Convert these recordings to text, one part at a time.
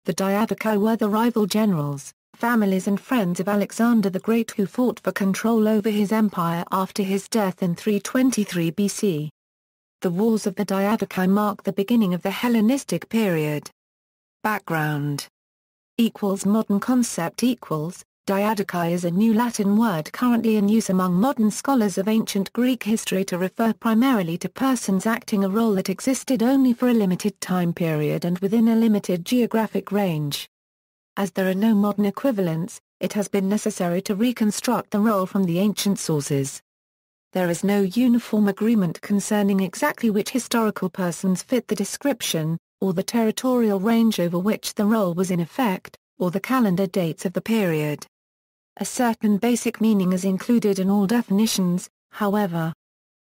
The Diadochi were the rival generals, families and friends of Alexander the Great who fought for control over his empire after his death in 323 BC. The Wars of the Diadochi mark the beginning of the Hellenistic period. Background. Modern concept Diadochi is a new Latin word currently in use among modern scholars of ancient Greek history to refer primarily to persons acting a role that existed only for a limited time period and within a limited geographic range. As there are no modern equivalents, it has been necessary to reconstruct the role from the ancient sources. There is no uniform agreement concerning exactly which historical persons fit the description, or the territorial range over which the role was in effect, or the calendar dates of the period. A certain basic meaning is included in all definitions, however.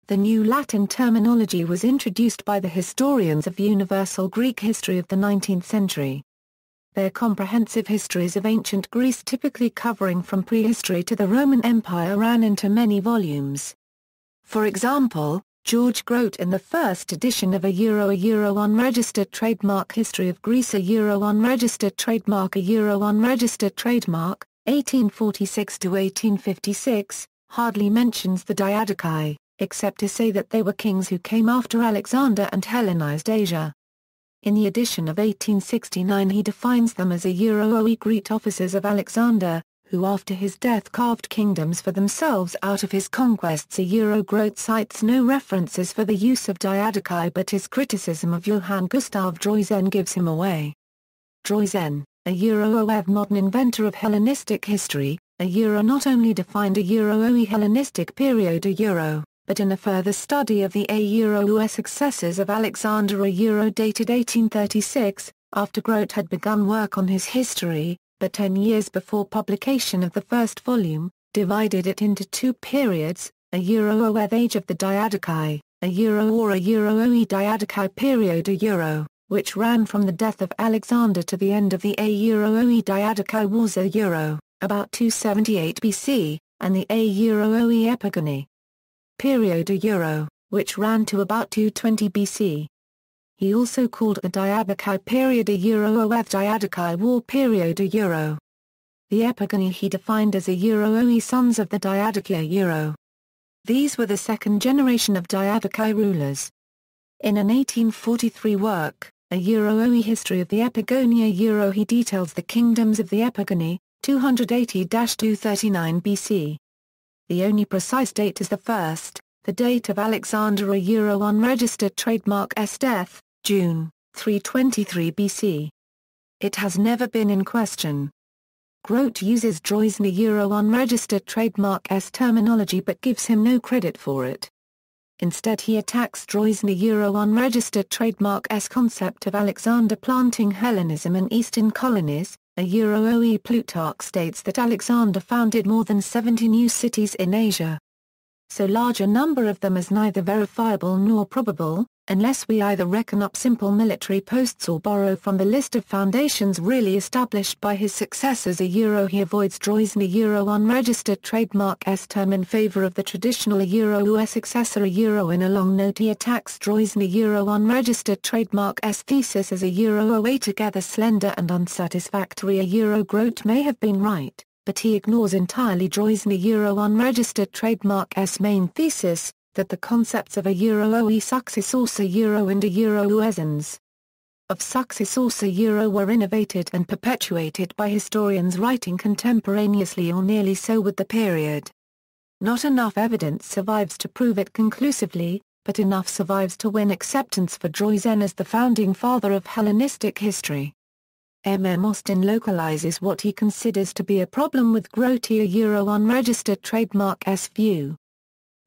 The new Latin terminology was introduced by the historians of universal Greek history of the 19th century. Their comprehensive histories of ancient Greece, typically covering from prehistory to the Roman Empire, ran into many volumes. For example, George Grote in the first edition of a Euro unregistered trademark History of Greece, a Euro unregistered trademark, a Euro unregistered trademark, 1846 to 1856, hardly mentions the Diadochi, except to say that they were kings who came after Alexander and Hellenized Asia. In the edition of 1869 he defines them as a Euro Greek officers of Alexander, who after his death carved kingdoms for themselves out of his conquests. A Euro Grote cites no references for the use of Diadochi, but his criticism of Johann Gustav Droysen gives him away. Droysen, a Euro modern inventor of Hellenistic history, a Euro not only defined a Euro Hellenistic period a Euro, but in a further study of the Euro successors of Alexander a Euro dated 1836, after Grote had begun work on his history, but 10 years before publication of the first volume, divided it into two periods, a Euro age of the Diadochi, a Euro or a Euro Diadochi period a Euro, which ran from the death of Alexander to the end of the Euro Diadochi Wars a Euro, about 278 BC, and the Euro Epigony period a Euro, which ran to about 220 BC. He also called the Diadochi period a Euro Diadochi War period a Euro. The Epigony he defined as a Euro sons of the Diadochi a Euro. These were the second generation of Diadochi rulers. In an 1843 work, a Euro History of the Epigony a Euro, he details the kingdoms of the Epigony, 280-239 BC. The only precise date is the date of Alexander a Euro unregistered trademark death, June, 323 BC. It has never been in question. Grote uses Droysen a Euro unregistered trademark terminology but gives him no credit for it. Instead he attacks Droysen a Euro unregistered trademark concept of Alexander planting Hellenism in eastern colonies. A Euro Plutarch states that Alexander founded more than 70 new cities in Asia. So large a number of them is neither verifiable nor probable, unless we either reckon up simple military posts or borrow from the list of foundations really established by his successors a Euro. He avoids Droysen a Euro unregistered trademark term in favor of the traditional a Euro successor a Euro. In a long note he attacks Droysen a Euro unregistered trademark thesis as a Euro together slender and unsatisfactory a Euro. Grote may have been right, but he ignores entirely Droysen a Euro unregistered trademark main thesis, that the concepts of a Euro Successors a Euro and a Euro essence of Successors a Euro were innovated and perpetuated by historians writing contemporaneously or nearly so with the period. Not enough evidence survives to prove it conclusively, but enough survives to win acceptance for Droysen as the founding father of Hellenistic history. Austin localizes what he considers to be a problem with Grote a Euro unregistered trademark view.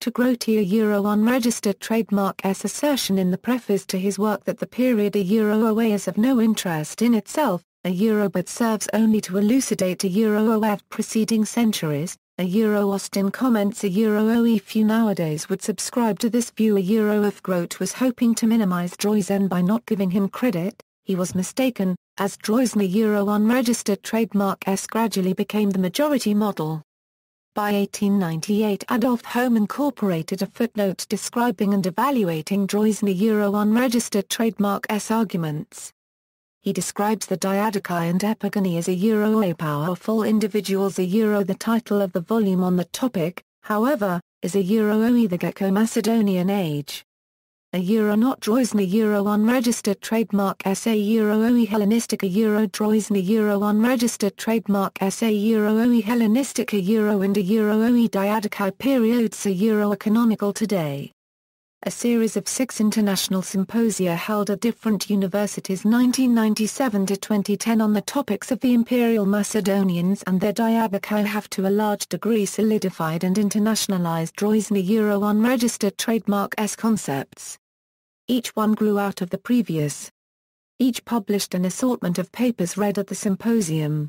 To Grote a Euro unregistered trademark assertion in the preface to his work that the period a Euro is of no interest in itself, a Euro but serves only to elucidate a Euro of preceding centuries, a Euro. Austin comments a Euro few nowadays would subscribe to this view. A Euro if Grote was hoping to minimize Droysen by not giving him credit, he was mistaken, as Droysen a Euro unregistered trademark gradually became the majority model. By 1898 Adolf Home incorporated a footnote describing and evaluating Droysen a Euro unregistered trademark arguments. He describes the Diadochi and Epigony as a powerful individuals the title of the volume on the topic, however, is a the Greco-Macedonian age. A not Droisna unregistered trademark SA Hellenistic Droisna unregistered trademark SA Hellenistic and Diadochi periods are canonical today. A series of 6 international symposia held at different universities 1997 to 2010 on the topics of the Imperial Macedonians and their Diadochi have to a large degree solidified and internationalized Droisna unregistered trademark S concepts. Each one grew out of the previous. Each published an assortment of papers read at the symposium.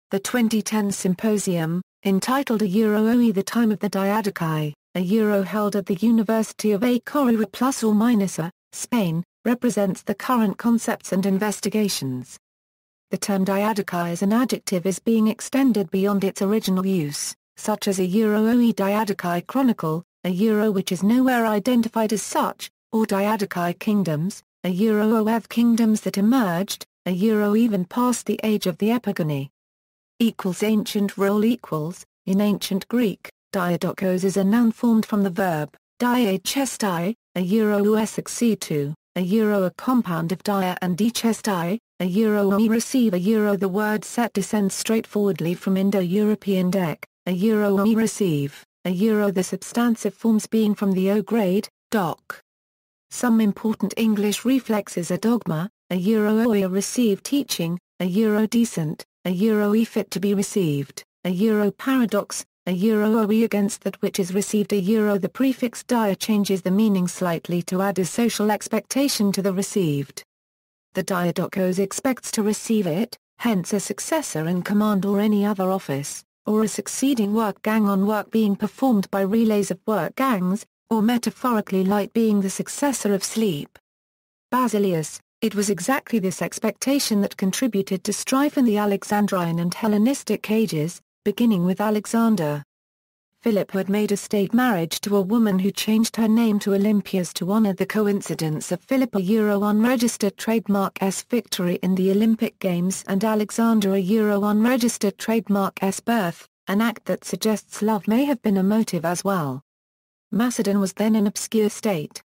The 2010 symposium, entitled the Time of the Diadochi, held at the University of A Coruña ± Spain, represents the current concepts and investigations. The term Diadochi as an adjective is being extended beyond its original use, such as a Diadochi Chronicle, which is nowhere identified as such, or Diadochi kingdoms, of kingdoms that emerged, even past the age of the Epigony. Ancient role equals, in ancient Greek, diadokos is a noun formed from the verb, diachestai, succeed to, a compound of dia and dichestai, me receive the word set descends straightforwardly from Indo-European dek, me receive, the substantive forms being from the O grade, doc. Some important English reflexes are dogma, oia receive teaching, decent, fit to be received, paradox, oe against that which is received the prefix dia changes the meaning slightly to add a social expectation to the received. The diadokos expects to receive it, hence a successor in command or any other office, or a succeeding work gang on work being performed by relays of work gangs, or metaphorically light being the successor of sleep. Basilius, it was exactly this expectation that contributed to strife in the Alexandrine and Hellenistic ages, beginning with Alexander. Philip had made a state marriage to a woman who changed her name to Olympias to honor the coincidence of Philip unregistered trademark S victory in the Olympic Games and Alexander unregistered trademark S birth, an act that suggests love may have been a motive as well. Macedon was then an obscure state.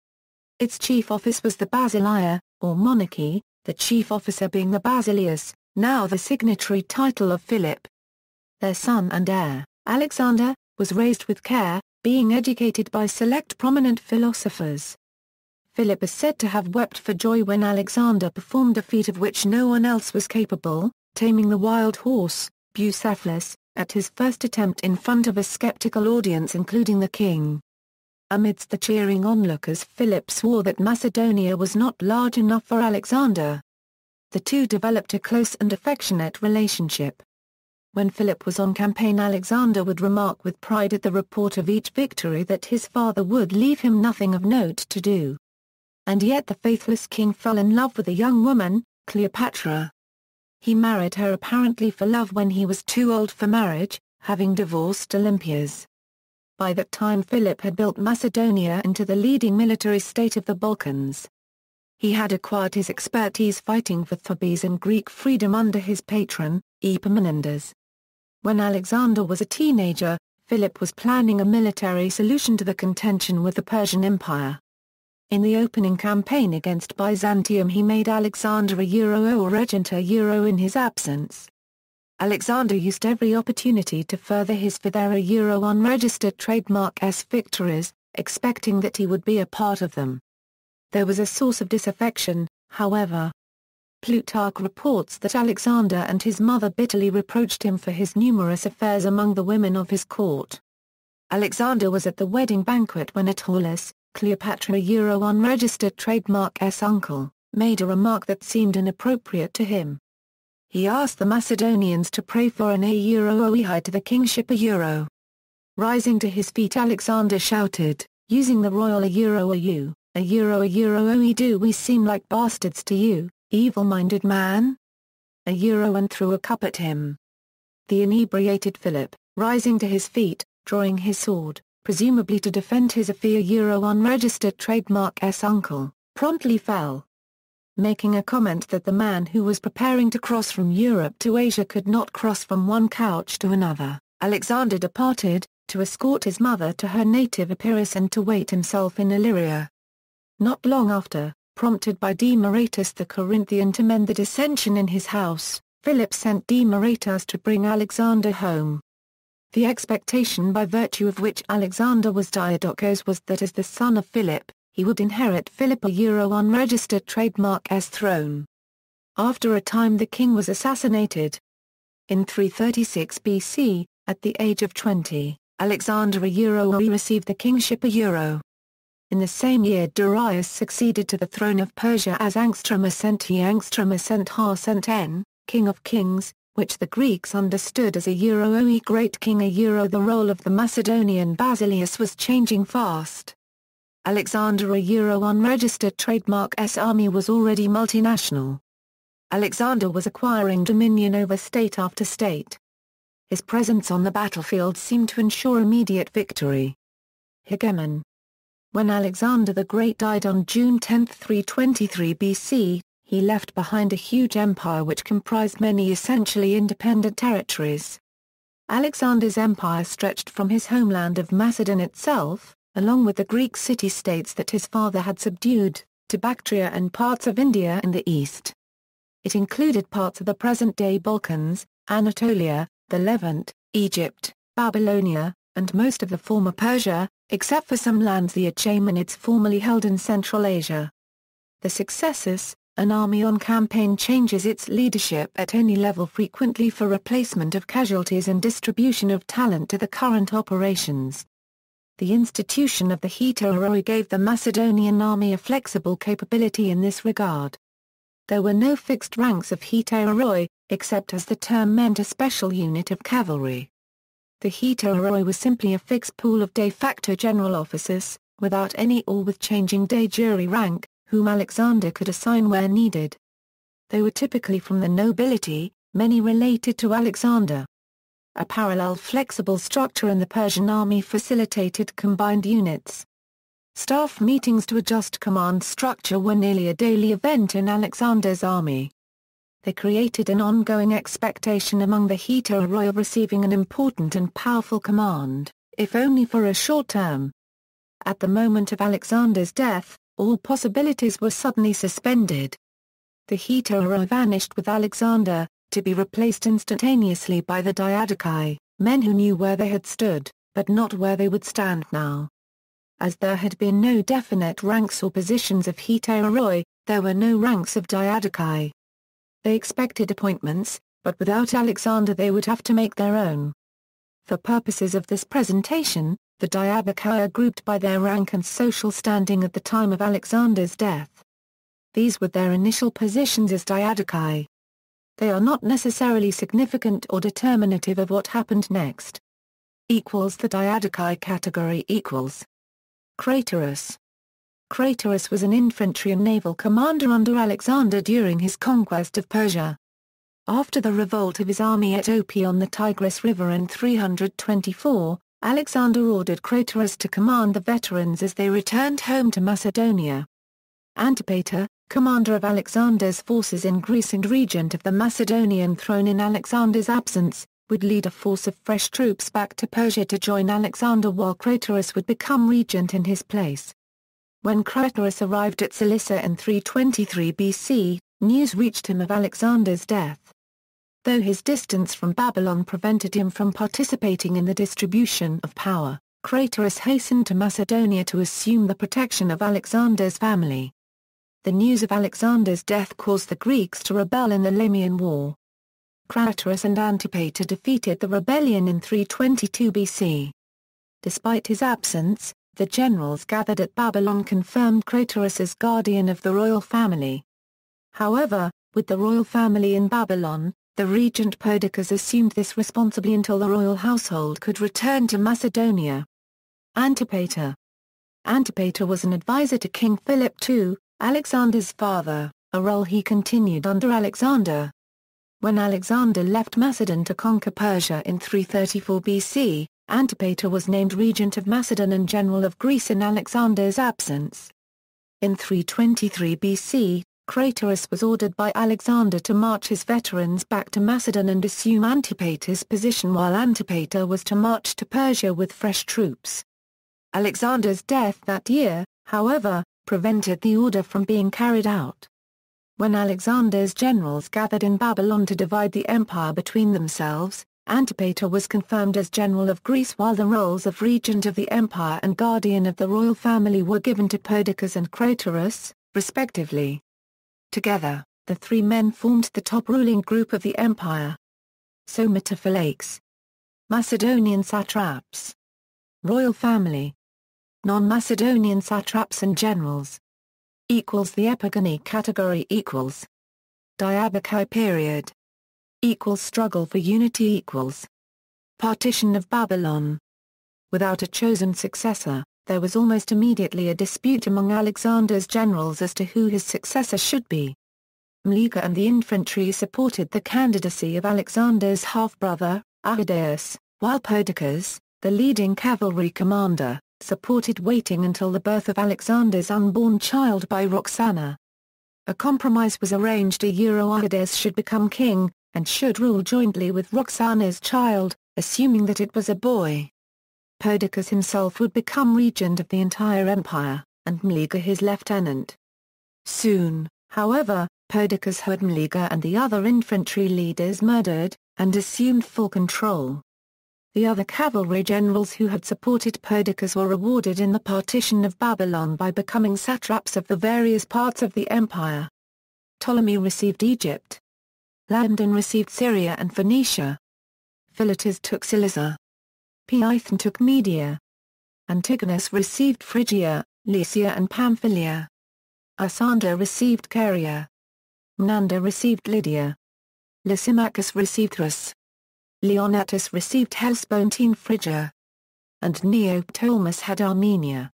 Its chief office was the basileia, or monarchy, the chief officer being the basileus, now the signatory title of Philip. Their son and heir, Alexander, was raised with care, being educated by select prominent philosophers. Philip is said to have wept for joy when Alexander performed a feat of which no one else was capable, taming the wild horse, Bucephalus, at his first attempt in front of a skeptical audience including the king. Amidst the cheering onlookers, Philip swore that Macedonia was not large enough for Alexander. The two developed a close and affectionate relationship. When Philip was on campaign, Alexander would remark with pride at the report of each victory that his father would leave him nothing of note to do. And yet the faithless king fell in love with a young woman, Cleopatra. He married her apparently for love when he was too old for marriage, having divorced Olympias. By that time Philip had built Macedonia into the leading military state of the Balkans. He had acquired his expertise fighting for Thebes and Greek freedom under his patron, Epaminondas. When Alexander was a teenager, Philip was planning a military solution to the contention with the Persian Empire. In the opening campaign against Byzantium he made Alexander or regent in his absence. Alexander used every opportunity to further his for their unregistered trademark S victories, expecting that he would be a part of them. There was a source of disaffection, however. Plutarch reports that Alexander and his mother bitterly reproached him for his numerous affairs among the women of his court. Alexander was at the wedding banquet when Attalus, Cleopatra unregistered trademark S uncle, made a remark that seemed inappropriate to him. He asked the Macedonians to pray for an oehi to the kingship Rising to his feet, Alexander shouted, using the royal you, do we seem like bastards to you, evil-minded man? And threw a cup at him. The inebriated Philip, rising to his feet, drawing his sword, presumably to defend his unregistered trademark S uncle, promptly fell. making a comment that the man who was preparing to cross from Europe to Asia could not cross from one couch to another. Alexander departed, to escort his mother to her native Epirus and to wait himself in Illyria. Not long after, prompted by Demaratus the Corinthian to mend the dissension in his house, Philip sent Demaratus to bring Alexander home. The expectation by virtue of which Alexander was Diadochos was that as the son of Philip, he would inherit Philip a unregistered trademark's throne. After a time the king was assassinated. In 336 BC, at the age of 20, Alexander received the kingship In the same year Darius succeeded to the throne of Persia as Angstrom Ha-N, King of Kings, which the Greeks understood as a Great King The role of the Macedonian Basileus was changing fast. Alexander unregistered trademark's army was already multinational. Alexander was acquiring dominion over state after state. His presence on the battlefield seemed to ensure immediate victory. Hegemon. When Alexander the Great died on June 10, 323 BC, he left behind a huge empire which comprised many essentially independent territories. Alexander's empire stretched from his homeland of Macedon itself, along with the Greek city-states that his father had subdued, to Bactria and parts of India in the east. It included parts of the present-day Balkans, Anatolia, the Levant, Egypt, Babylonia, and most of the former Persia, except for some lands the Achaemenids formerly held in Central Asia. The Successors, an army on campaign, changes its leadership at any level frequently for replacement of casualties and distribution of talent to the current operations. The institution of the Hetaeroi gave the Macedonian army a flexible capability in this regard. There were no fixed ranks of Hetaeroi, except as the term meant a special unit of cavalry. The Hetaeroi was simply a fixed pool of de facto general officers, without any or with changing de jure rank, whom Alexander could assign where needed. They were typically from the nobility, many related to Alexander. A parallel flexible structure in the Persian army facilitated combined units. Staff meetings to adjust command structure were nearly a daily event in Alexander's army. They created an ongoing expectation among the Hetaeroi of receiving an important and powerful command, if only for a short term. At the moment of Alexander's death, all possibilities were suddenly suspended. The Hetaeroi vanished with Alexander, to be replaced instantaneously by the Diadochi, men who knew where they had stood, but not where they would stand now. As there had been no definite ranks or positions of Hetaeroi, there were no ranks of Diadochi. They expected appointments, but without Alexander they would have to make their own. For purposes of this presentation, the Diadochi are grouped by their rank and social standing at the time of Alexander's death. These were their initial positions as Diadochi. They are not necessarily significant or determinative of what happened next. The Diadochi category equals. Craterus. Craterus was an infantry and naval commander under Alexander during his conquest of Persia. After the revolt of his army at Opi on the Tigris River in 324, Alexander ordered Craterus to command the veterans as they returned home to Macedonia. Antipater, commander of Alexander's forces in Greece and regent of the Macedonian throne in Alexander's absence, would lead a force of fresh troops back to Persia to join Alexander while Craterus would become regent in his place. When Craterus arrived at Cilicia in 323 BC, news reached him of Alexander's death. Though his distance from Babylon prevented him from participating in the distribution of power, Craterus hastened to Macedonia to assume the protection of Alexander's family. The news of Alexander's death caused the Greeks to rebel in the Lamian War. Craterus and Antipater defeated the rebellion in 322 BC. Despite his absence, the generals gathered at Babylon confirmed Craterus as guardian of the royal family. However, with the royal family in Babylon, the regent Perdiccas assumed this responsibly until the royal household could return to Macedonia. Antipater. Antipater was an advisor to King Philip II, Alexander's father, a role he continued under Alexander. When Alexander left Macedon to conquer Persia in 334 BC, Antipater was named regent of Macedon and general of Greece in Alexander's absence. In 323 BC, Craterus was ordered by Alexander to march his veterans back to Macedon and assume Antipater's position while Antipater was to march to Persia with fresh troops. Alexander's death that year, however, prevented the order from being carried out. When Alexander's generals gathered in Babylon to divide the empire between themselves, Antipater was confirmed as general of Greece while the roles of regent of the empire and guardian of the royal family were given to Perdiccas and Craterus, respectively. Together, the three men formed the top ruling group of the empire. Somatophylakes. Macedonian satraps. Royal family. Non-Macedonian satraps and generals. The epigony category equals. Diadochi period. Struggle for unity equals. Partition of Babylon. Without a chosen successor, there was almost immediately a dispute among Alexander's generals as to who his successor should be. Meleager and the infantry supported the candidacy of Alexander's half-brother, Ahidaeus, while Perdiccas, the leading cavalry commander, supported waiting until the birth of Alexander's unborn child by Roxana. A compromise was arranged. Ahidaeus should become king, and should rule jointly with Roxana's child, assuming that it was a boy. Perdiccas himself would become regent of the entire empire, and Meleager his lieutenant. Soon, however, Perdiccas had Meleager and the other infantry leaders murdered, and assumed full control. The other cavalry generals who had supported Perdiccas were rewarded in the partition of Babylon by becoming satraps of the various parts of the empire. Ptolemy received Egypt. Laomedon received Syria and Phoenicia. Philotas took Cilicia. Phaethon took Media. Antigonus received Phrygia, Lycia and Pamphylia. Asander received Caria. Menander received Lydia. Lysimachus received Thrace. Leonatus received Hellespontine Phrygia. And Neoptolemus had Armenia.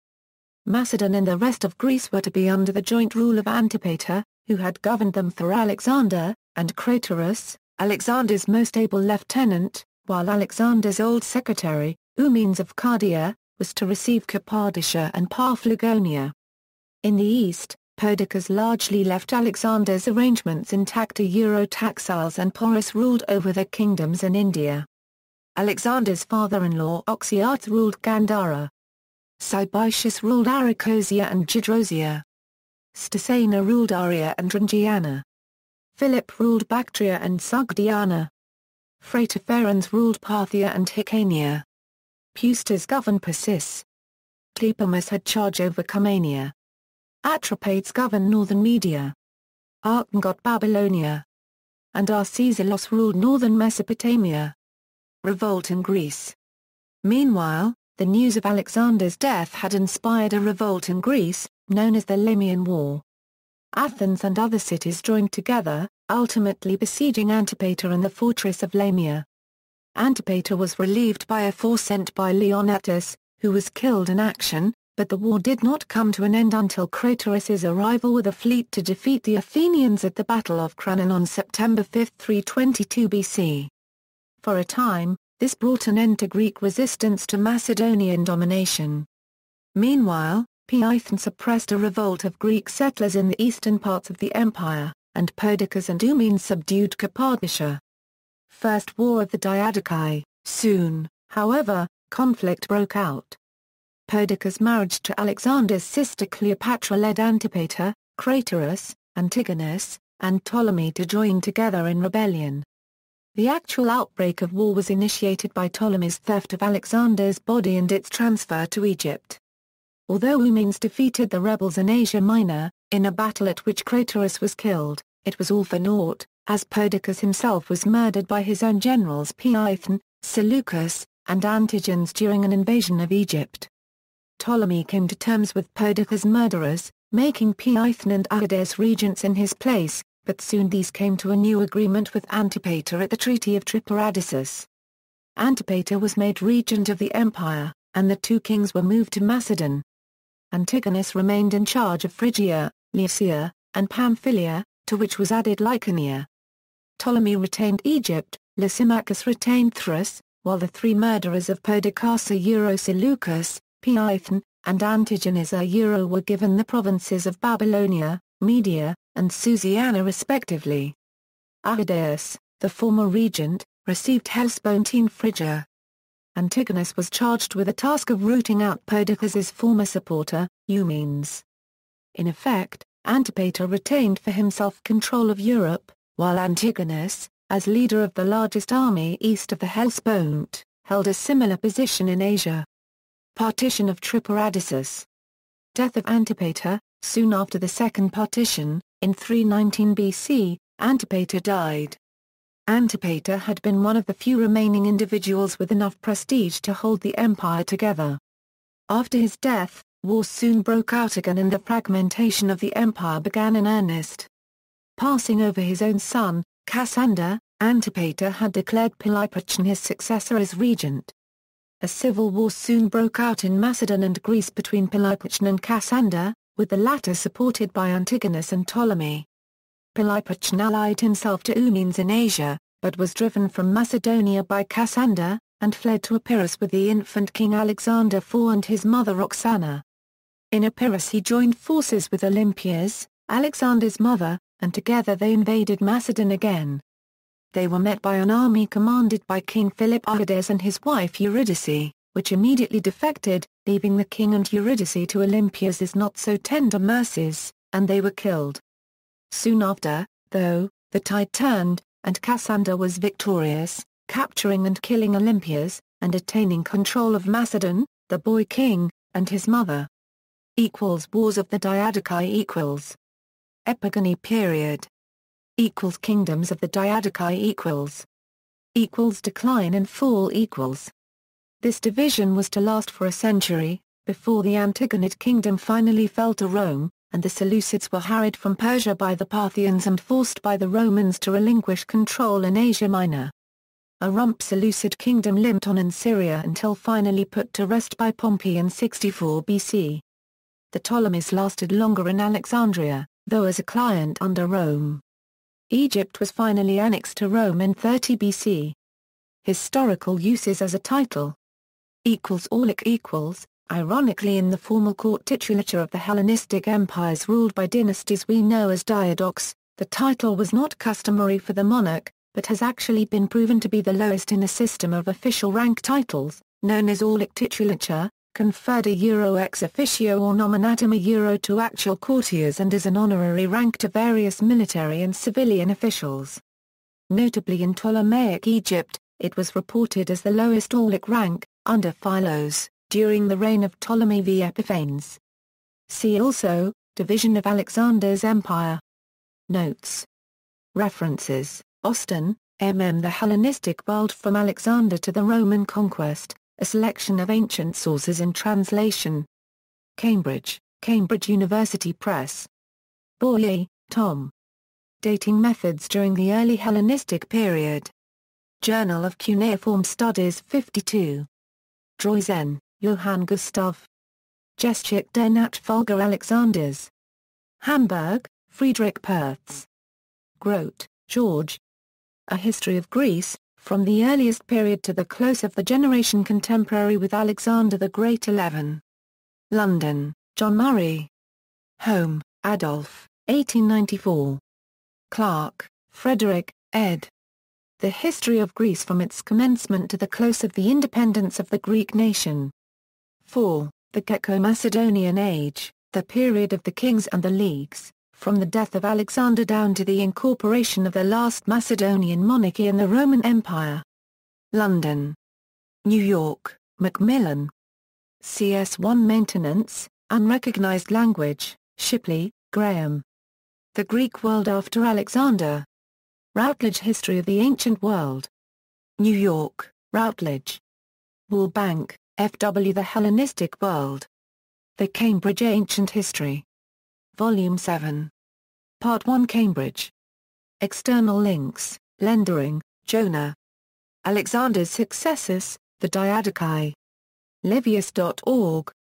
Macedon and the rest of Greece were to be under the joint rule of Antipater, who had governed them for Alexander, and Craterus, Alexander's most able lieutenant, while Alexander's old secretary, Eumenes of Cardia, was to receive Cappadocia and Paphlagonia. In the east, Perdiccas largely left Alexander's arrangements intact. Taxiles and Porus ruled over the kingdoms in India. Alexander's father-in-law Oxyates ruled Gandhara. Cybicius ruled Arachosia and Gedrosia. Stasena ruled Aria and Rangiana. Philip ruled Bactria and Sogdiana. Phrataphernes ruled Parthia and Hyrcania. Pustas governed Persis. Clepomus had charge over Comania. Atropates governed northern Media. Archon got Babylonia. And Arceselos ruled northern Mesopotamia. Revolt in Greece. Meanwhile, the news of Alexander's death had inspired a revolt in Greece, known as the Lamian War. Athens and other cities joined together, ultimately besieging Antipater in the fortress of Lamia. Antipater was relieved by a force sent by Leonatus, who was killed in action, but the war did not come to an end until Craterus's arrival with a fleet to defeat the Athenians at the Battle of Cranon on September 5, 322 BC. For a time, this brought an end to Greek resistance to Macedonian domination. Meanwhile, Phaethon suppressed a revolt of Greek settlers in the eastern parts of the empire, and Perdiccas and Eumenes subdued Cappadocia. First War of the Diadochi. Soon, however, conflict broke out. Perdiccas' marriage to Alexander's sister Cleopatra led Antipater, Craterus, Antigonus, and Ptolemy to join together in rebellion. The actual outbreak of war was initiated by Ptolemy's theft of Alexander's body and its transfer to Egypt. Although Eumenes defeated the rebels in Asia Minor, in a battle at which Craterus was killed, it was all for naught, as Perdiccas himself was murdered by his own generals Phaethon, Seleucus, and Antigenes during an invasion of Egypt. Ptolemy came to terms with Perdiccas' murderers, making Phaethon and Ahidaeus regents in his place, but soon these came to a new agreement with Antipater at the Treaty of Triparadisus. Antipater was made regent of the empire, and the two kings were moved to Macedon. Antigonus remained in charge of Phrygia, Lycia, and Pamphylia, to which was added Lycaonia. Ptolemy retained Egypt, Lysimachus retained Thrace, while the three murderers of Perdiccas Seleucus, Phaethon, and Antigonus were given the provinces of Babylonia, Media, and Susiana respectively. Ahydeus, the former regent, received Hellespontine Phrygia. Antigonus was charged with the task of rooting out Perdiccas's former supporter, Eumenes. In effect, Antipater retained for himself control of Europe, while Antigonus, as leader of the largest army east of the Hellespont, held a similar position in Asia. Partition of Tripolitania. Death of Antipater. Soon after the Second Partition, in 319 BC, Antipater died. Antipater had been one of the few remaining individuals with enough prestige to hold the empire together. After his death, wars soon broke out again and the fragmentation of the empire began in earnest. Passing over his own son, Cassander, Antipater had declared Polyperchon his successor as regent. A civil war soon broke out in Macedon and Greece between Polyperchon and Cassander, with the latter supported by Antigonus and Ptolemy. Polyperchon allied himself to Eumenes in Asia, but was driven from Macedonia by Cassander, and fled to Epirus with the infant king Alexander IV and his mother Roxana. In Epirus he joined forces with Olympias, Alexander's mother, and together they invaded Macedon again. They were met by an army commanded by King Philippides and his wife Eurydice, which immediately defected, leaving the king and Eurydice to Olympias's not-so-tender mercies, and they were killed. Soon after, though, the tide turned, and Cassander was victorious, capturing and killing Olympias, and attaining control of Macedon, the boy king, and his mother. Wars of the Diadochi Epigony period. Kingdoms of the Diadochi Decline and fall This division was to last for a century, before the Antigonid kingdom finally fell to Rome, and the Seleucids were harried from Persia by the Parthians and forced by the Romans to relinquish control in Asia Minor. A rump Seleucid kingdom limped on in Syria until finally put to rest by Pompey in 64 BC. The Ptolemies lasted longer in Alexandria, though as a client under Rome. Egypt was finally annexed to Rome in 30 BC. Historical uses as a title. Ironically, in the formal court titulature of the Hellenistic empires ruled by dynasties we know as Diadochs, the title was not customary for the monarch, but has actually been proven to be the lowest in a system of official rank titles, known as Aulic titulature, conferred ex officio or nominatum to actual courtiers and as an honorary rank to various military and civilian officials. Notably in Ptolemaic Egypt, it was reported as the lowest Aulic rank, under Philos, during the reign of Ptolemy V Epiphanes. See also, Division of Alexander's Empire. Notes. References: Austin, M. The Hellenistic World from Alexander to the Roman Conquest, a selection of ancient sources in translation. Cambridge, Cambridge University Press. Boyer, Tom. Dating Methods During the Early Hellenistic Period. Journal of Cuneiform Studies 52. Droysen, Johann Gustav. Geschichte der Nachfolger Alexanders. Hamburg, Friedrich Pertz. Grote, George. A History of Greece, from the earliest period to the close of the generation contemporary with Alexander the Great 11. London, John Murray. Home, Adolf, 1894. Clark, Frederick, ed. The History of Greece from its commencement to the close of the independence of the Greek nation. 4. The Greco-Macedonian Age, the period of the kings and the leagues, from the death of Alexander down to the incorporation of the last Macedonian monarchy in the Roman Empire. London. New York, Macmillan. CS1 Maintenance, Unrecognized Language, Shipley, Graham. The Greek World After Alexander. Routledge History of the Ancient World. New York, Routledge. Wallbank, F.W. The Hellenistic World. The Cambridge Ancient History. Volume 7. Part 1 Cambridge. External links, Lendering, Jonah. Alexander's Successors, the Diadochi. Livius.org,